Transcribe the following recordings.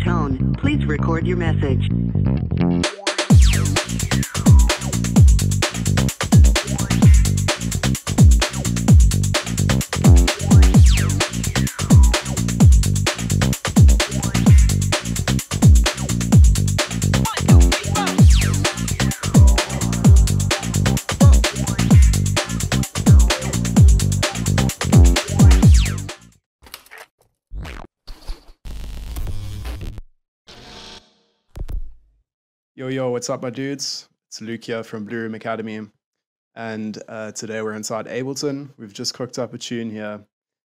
tone, please record your message. Yo, what's up, my dudes? It's Luke here from Blue Room Academy, and today we're inside Ableton. We've just cooked up a tune here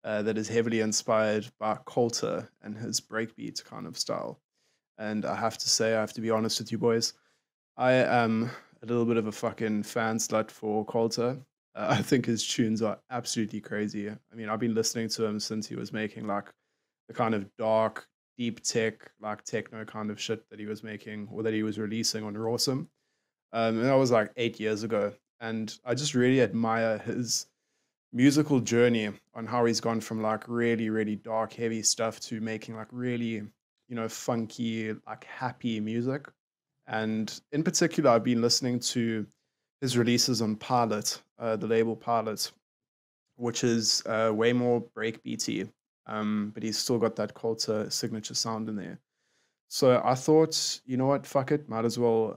that is heavily inspired by Kolter and his breakbeat kind of style. And I have to say, I have to be honest with you boys, I am a little bit of a fucking fan slut for Kolter. I think his tunes are absolutely crazy. I mean, I've been listening to him since he was making like the kind of dark, deep tech, like techno kind of shit that he was making or that he was releasing on Rawsome. And that was like 8 years ago. And I just really admire his musical journey on how he's gone from like really, really dark, heavy stuff to making like really, funky, like happy music. And in particular, I've been listening to his releases on Pilot, the label Pilot, which is way more breakbeaty, but he's still got that Kolter signature sound in there. So I thought, you know what, fuck it, might as well,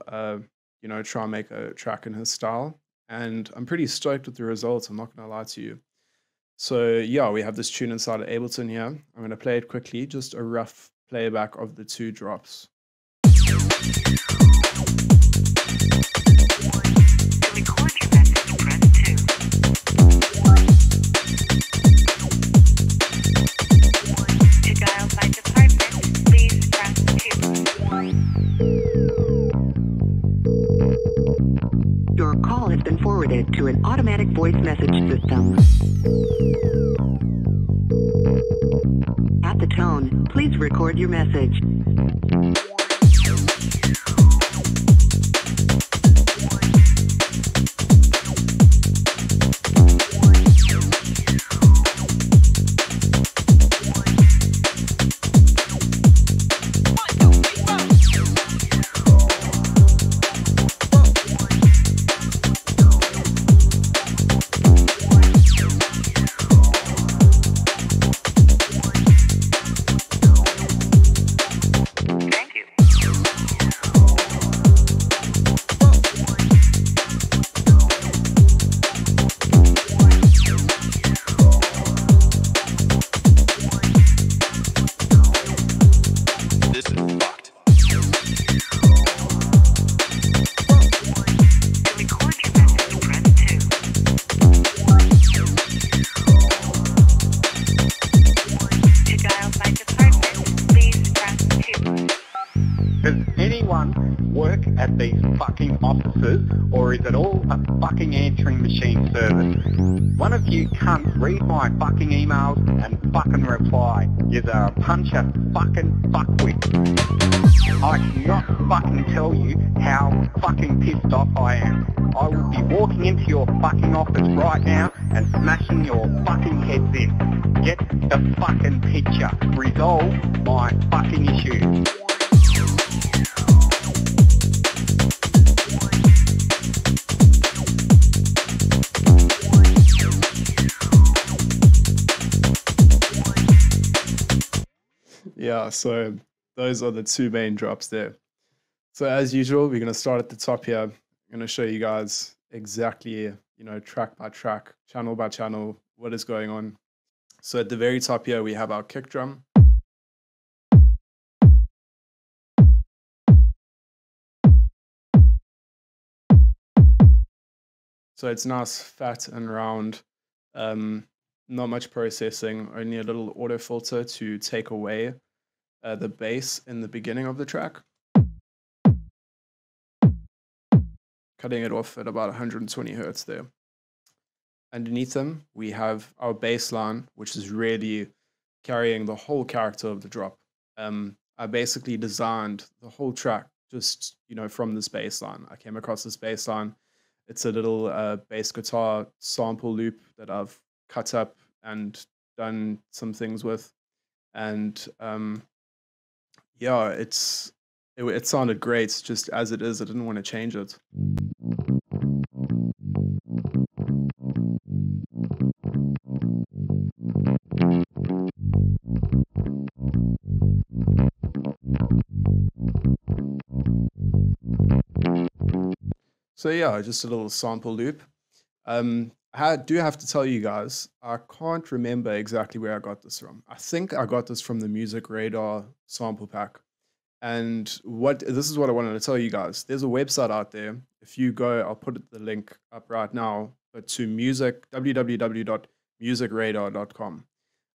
try and make a track in his style. And I'm pretty stoked with the results, I'm not gonna lie to you. So yeah, we have this tune inside of Ableton here. I'm gonna play it quickly, just a rough playback of the two drops. Your call has been forwarded to an automatic voice message system. At the tone, please record your message. Does anyone work at these fucking offices, or is it all a fucking answering machine service? One of you cunts read my fucking emails and fucking reply. You're a puncher fucking fuckwit. I cannot fucking tell you how fucking pissed off I am. I will be walking into your fucking office right now and smashing your fucking heads in. Get the fucking picture. Resolve my fucking issues. Yeah, so those are the two main drops there. So as usual, we're going to start at the top here. I'm going to show you guys exactly, track by track, channel by channel, what is going on. So at the very top here, we have our kick drum. So it's nice, fat and round. Not much processing, only a little auto filter to take away the bass in the beginning of the track. Cutting it off at about 120 hertz there. Underneath them, we have our bass line, which is really carrying the whole character of the drop. I basically designed the whole track just, from this bass line. I came across this bass line. It's a little bass guitar sample loop that I've cut up and done some things with. And Yeah, it sounded great just as it is. I didn't want to change it. So yeah, just a little sample loop. I do have to tell you guys, I can't remember exactly where I got this from. I think I got this from the Music Radar sample pack. And this is what I wanted to tell you guys. There's a website out there. If you go, I'll put the link up right now, but to www.musicradar.com.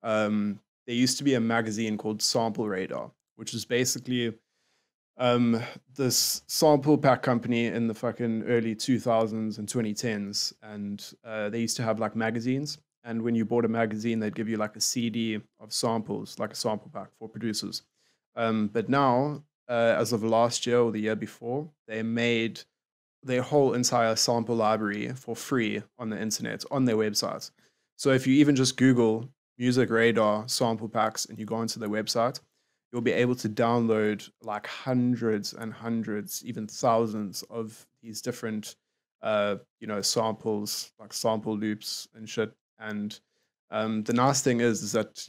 There used to be a magazine called Sample Radar, which is basically this sample pack company in the fucking early 2000s and 2010s. And they used to have like magazines. And when you bought a magazine, they'd give you like a CD of samples, like a sample pack for producers. But now, as of last year or the year before, they made their whole entire sample library for free on the internet, on their website. So if you even just Google Music Radar sample packs and you go onto their website, you'll be able to download like hundreds and hundreds, even thousands of these different, samples, like sample loops and shit. And the nice thing is that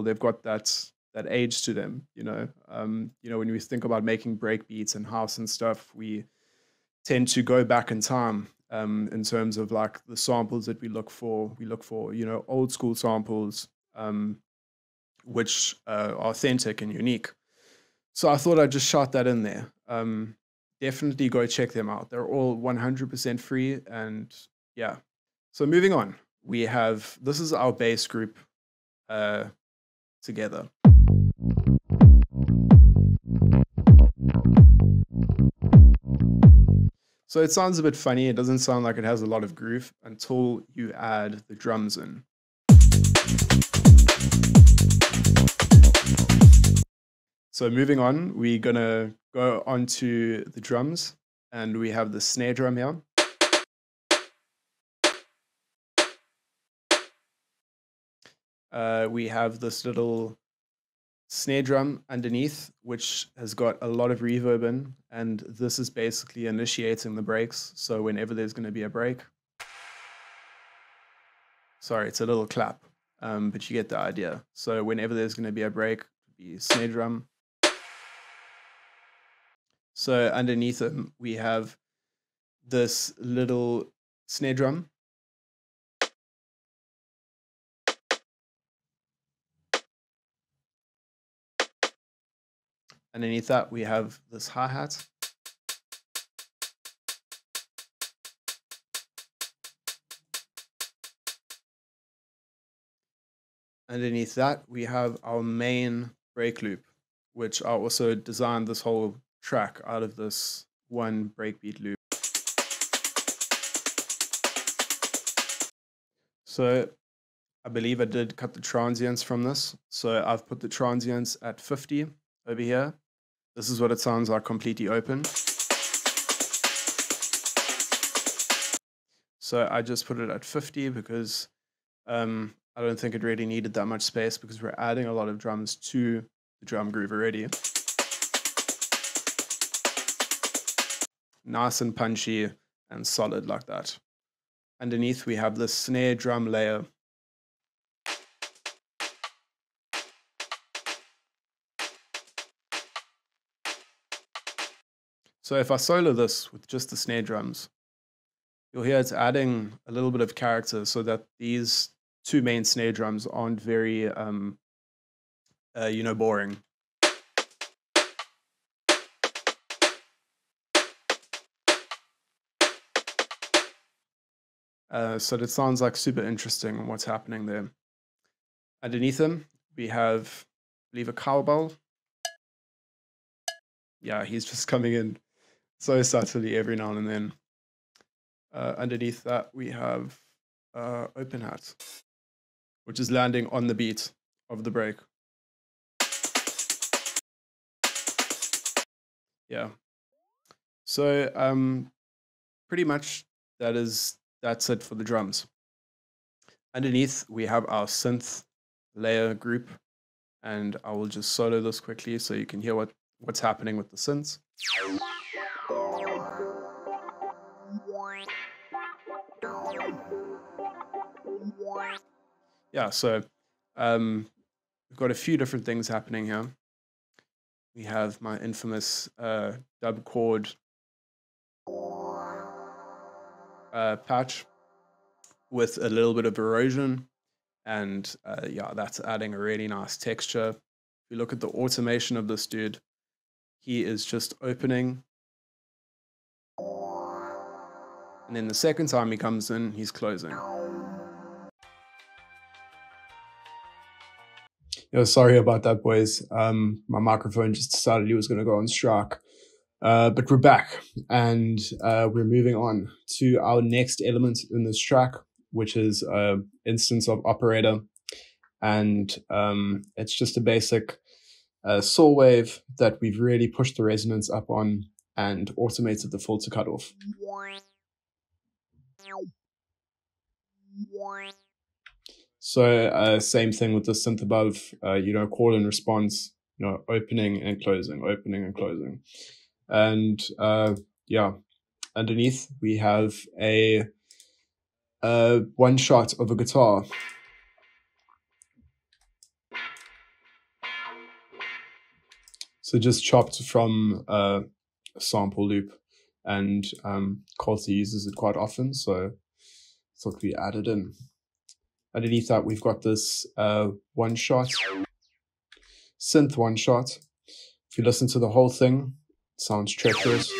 they've got that age to them. When we think about making breakbeats and house and stuff, we tend to go back in time in terms of like the samples that we look for. We look for old school samples, which are authentic and unique. So I thought I'd just shot that in there. Definitely go check them out. They're all 100% free, and yeah. So moving on, this is our bass group together. So it sounds a bit funny. It doesn't sound like it has a lot of groove until you add the drums in. So moving on, we're gonna go onto the drums, and we have the snare drum here. We have this little snare drum underneath, which has got a lot of reverb in, and this is basically initiating the breaks. So whenever there's going to be a break, sorry, it's a little clap, but you get the idea. So whenever there's going to be a break, the snare drum. So underneath it, we have this little snare drum. Underneath that, we have this hi-hat. Underneath that, we have our main break loop, which I also designed this whole track out of this one breakbeat loop. So I believe I did cut the transients from this. So I've put the transients at 50 over here. This is what it sounds like completely open. So I just put it at 50 because I don't think it really needed that much space because we're adding a lot of drums to the drum groove already. Nice and punchy and solid like that. Underneath we have the snare drum layer. So if I solo this with just the snare drums, you'll hear it's adding a little bit of character so that these two main snare drums aren't very, boring. So it sounds like super interesting on what's happening there. Underneath them, we have, I believe, a cowbell. Yeah, he's just coming in so subtly every now and then. Underneath that, we have open hat, which is landing on the beat of the break. Yeah. So pretty much that's it for the drums. Underneath, we have our synth layer group, and I will just solo this quickly so you can hear what's happening with the synths. Yeah, so we've got a few different things happening here. We have my infamous dub chord patch with a little bit of erosion, and yeah, that's adding a really nice texture. If you look at the automation of this dude, he is just opening, and then the second time he comes in, he's closing. Yo, sorry about that, boys. My microphone just decided he was going to go on strike. But we're back, and we're moving on to our next element in this track, which is an instance of operator. And it's just a basic saw wave that we've really pushed the resonance up on and automated the filter cutoff. So same thing with the synth above, call and response, opening and closing, opening and closing. And yeah, underneath we have a one shot of a guitar. So just chopped from a sample loop, and Kolter uses it quite often, so I thought we added in. Underneath that, we've got this one shot, synth one shot. If you listen to the whole thing, it sounds treacherous.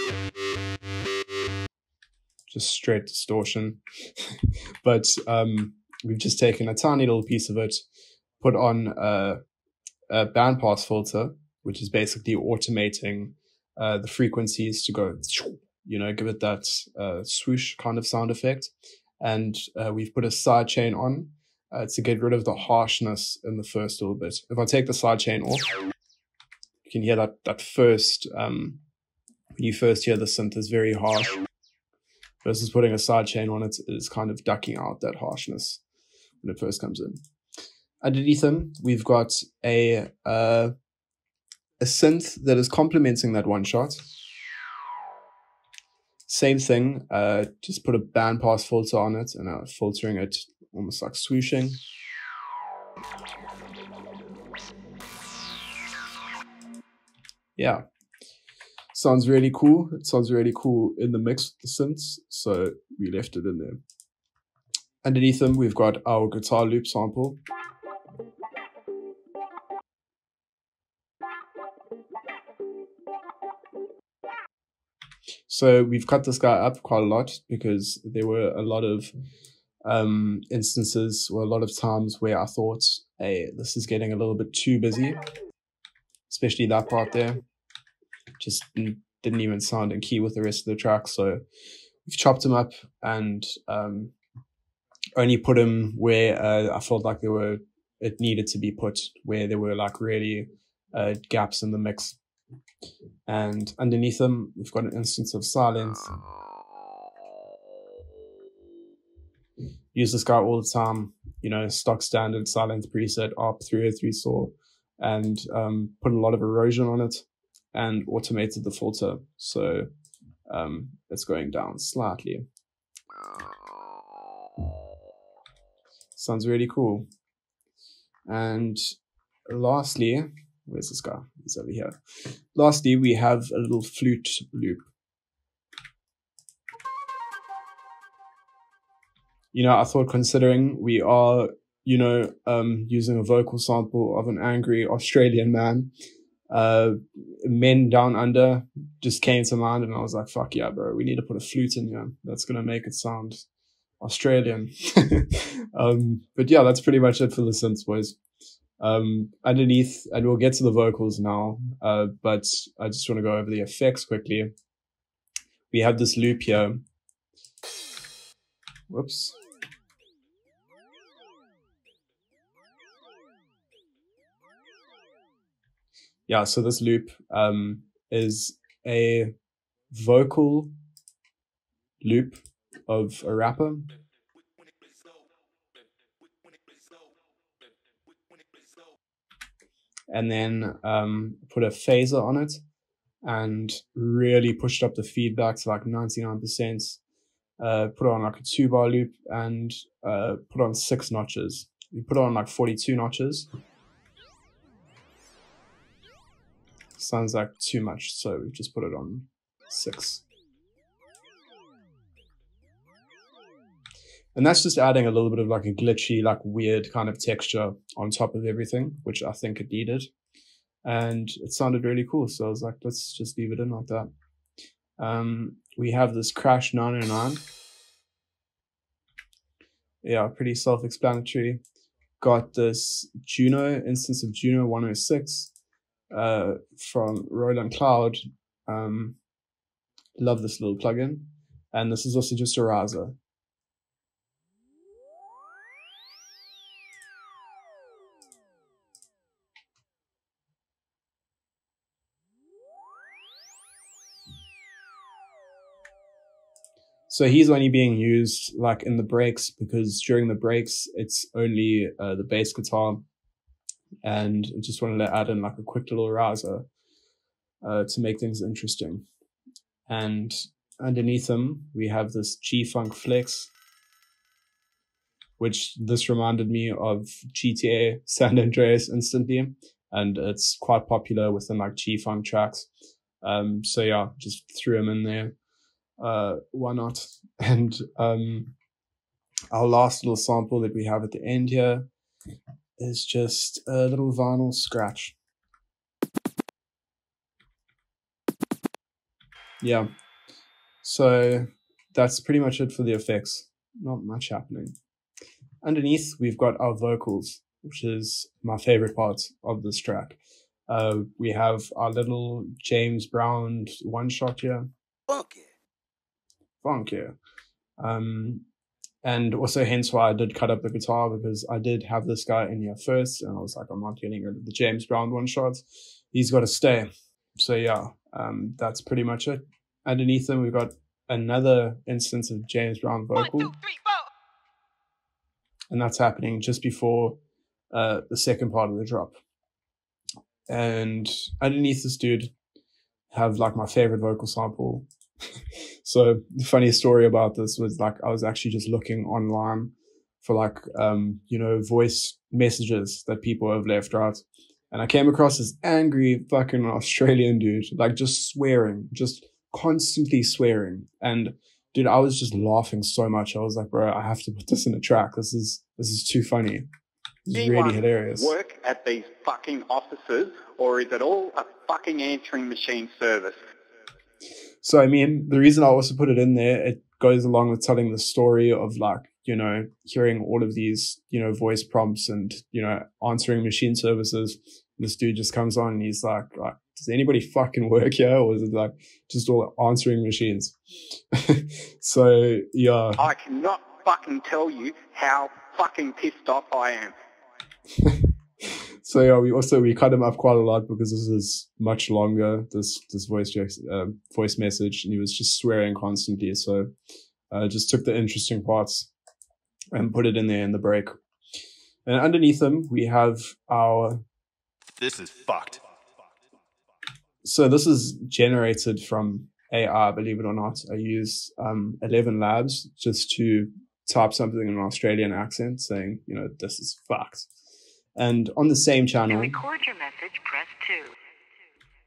Just straight distortion. But we've just taken a tiny little piece of it, put on a bandpass filter, which is basically automating the frequencies to go, give it that swoosh kind of sound effect. And we've put a sidechain on to get rid of the harshness in the first little bit. If I take the sidechain off, you can hear that first, when you first hear the synth is very harsh, versus putting a sidechain on it is kind of ducking out that harshness when it first comes in. Underneath them, we've got a synth that is complementing that one shot. Same thing, just put a bandpass filter on it and filtering it almost like swooshing. Yeah, sounds really cool. It sounds really cool in the mix with the synths, so we left it in there. Underneath them, we've got our guitar loop sample. So we've cut this guy up quite a lot because there were a lot of instances or a lot of times where I thought, hey, this is getting a little bit too busy, especially that part there. Just didn't even sound in key with the rest of the track. So we've chopped him up and only put him where I felt like it needed to be put, where there were like really gaps in the mix. And underneath them, we've got an instance of Sylenth. Use this guy all the time, stock standard Sylenth preset, ARP 303 saw, and put a lot of erosion on it and automated the filter. So it's going down slightly. Sounds really cool. And lastly, where's this guy? He's over here. Lastly, we have a little flute loop. I thought considering we are, using a vocal sample of an angry Australian man, Men Down Under just came to mind, and I was like, fuck yeah, bro, we need to put a flute in here. That's going to make it sound Australian. But yeah, that's pretty much it for the synths, boys. Underneath, and we'll get to the vocals now, but I just want to go over the effects quickly. We have this loop here. Whoops. Yeah, so this loop is a vocal loop of a rapper. and then put a phaser on it and really pushed up the feedback to like 99%. Put on like a 2-bar loop and put on 6 notches. We put on like 42 notches. Sounds like too much, so we just put it on 6. And that's just adding a little bit of like a glitchy, like weird kind of texture on top of everything, which I think it needed. And it sounded really cool. So I was like, let's just leave it in like that. We have this Crash 909. Yeah, pretty self-explanatory. Got this Juno, instance of Juno 106 from Roland Cloud. Love this little plugin. And this is also just a riser. So he's only being used like in the breaks, because during the breaks, it's only the bass guitar. And I just wanted to add in like a quick little riser to make things interesting. And underneath him, we have this G-Funk Flex, which this reminded me of GTA San Andreas instantly. And it's quite popular within like G-Funk tracks. So yeah, just threw him in there. Why not? And our last little sample that we have at the end here is just a little vinyl scratch. Yeah, so that's pretty much it for the effects. Not much happening. Underneath, we've got our vocals, which is my favorite part of this track. We have our little James Brown one-shot here. Funky. And also hence why I did cut up the guitar, because I did have this guy in here first, and I was like, I'm not getting rid of the James Brown one-shots. He's got to stay. So yeah, that's pretty much it. Underneath them, we've got another instance of James Brown vocal. 1, 2, 3, 4. And that's happening just before the second part of the drop. And underneath this dude have like my favorite vocal sample. So the funny story about this was like I was actually just looking online for like voice messages that people have left, right? And I came across this angry fucking Australian dude, like just swearing, just constantly swearing. And dude, I was just laughing so much. I was like, bro, I have to put this in a track. This is too funny. This is really hilarious. Work at these fucking offices, or is it all a fucking answering machine service? So, I mean, the reason I also put it in there, it goes along with telling the story of like, hearing all of these, voice prompts and, answering machine services. This dude just comes on and he's like, does anybody fucking work here? Or is it like just all answering machines? So, yeah. I cannot fucking tell you how fucking pissed off I am. So yeah, we cut him up quite a lot because this is much longer, this voice message, and he was just swearing constantly. So I just took the interesting parts and put it in there in the break. And underneath them, we have our... This is fucked. So this is generated from AI, believe it or not. I use 11 Labs just to type something in an Australian accent saying, this is fucked. And on the same channel, To record your message, press 2.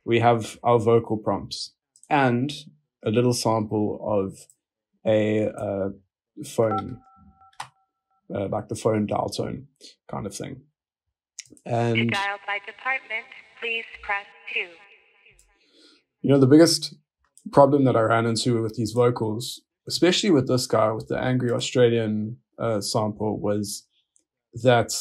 We have our vocal prompts and a little sample of a phone, like the phone dial tone kind of thing. And To dial by department, please press 2. the biggest problem that I ran into with these vocals, especially with this guy, with the angry Australian sample, was that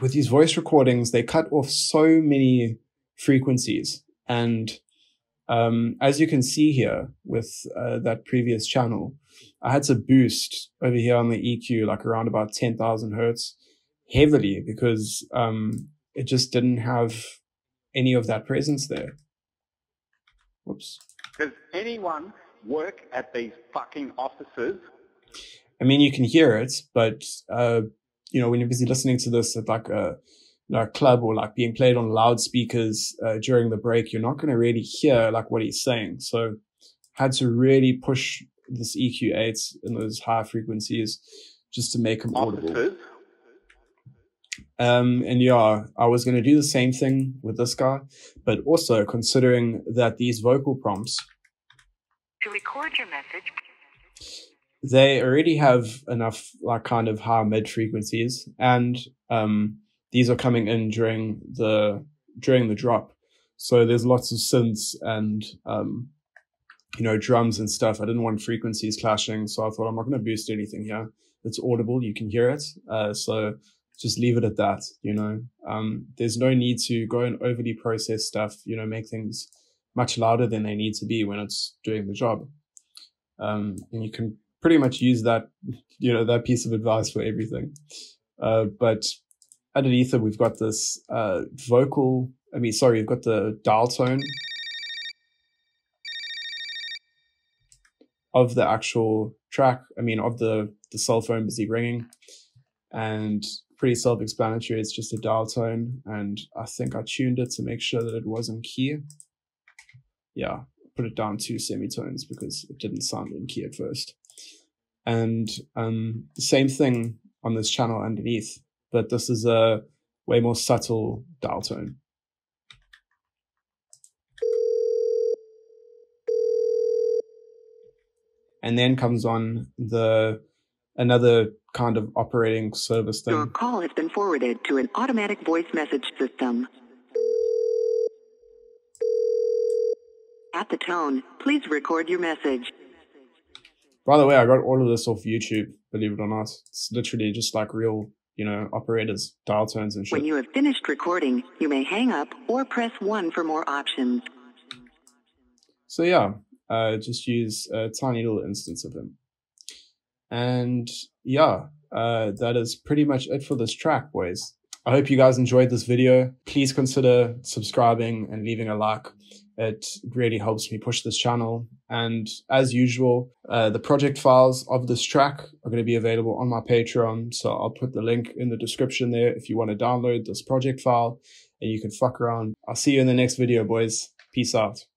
with these voice recordings, they cut off so many frequencies. And as you can see here with that previous channel, I had to boost over here on the EQ like around about 10,000 hertz heavily because it just didn't have any of that presence there. Whoops. Does anyone work at these fucking offices? I mean, you can hear it, but when you're busy listening to this at like a club or like being played on loudspeakers during the break, you're not going to really hear like what he's saying. So had to really push this EQ8 in those high frequencies just to make them audible. And yeah, I was going to do the same thing with this guy, but also considering that these vocal prompts, To record your message, they already have enough like kind of high mid frequencies, and these are coming in during the drop. So there's lots of synths and drums and stuff. I didn't want frequencies clashing, so I thought I'm not going to boost anything here. It's audible, you can hear it. So just leave it at that, There's no need to go and overly process stuff, make things much louder than they need to be when it's doing the job. And you can pretty much use that, that piece of advice for everything. But underneath it, we've got this we've got the dial tone of the actual track, of the cell phone busy ringing, and pretty self-explanatory. It's just a dial tone, and I think I tuned it to make sure that it was in key. Yeah, put it down 2 semitones because it didn't sound in key at first. And the same thing on this channel underneath, but this is a way more subtle dial tone. And then comes on another kind of operating service thing. your call has been forwarded to an automatic voice message system. At the tone, please record your message. By the way, I got all of this off YouTube, believe it or not. It's literally just like real, operators, dial tones and shit. When you have finished recording, you may hang up or press 1 for more options. So yeah, just use a tiny little instance of him. And yeah, that is pretty much it for this track, boys. I hope you guys enjoyed this video. Please consider subscribing and leaving a like. It really helps me push this channel. And as usual, the project files of this track are going to be available on my Patreon. So I'll put the link in the description there if you want to download this project file and you can fuck around. I'll see you in the next video, boys. Peace out.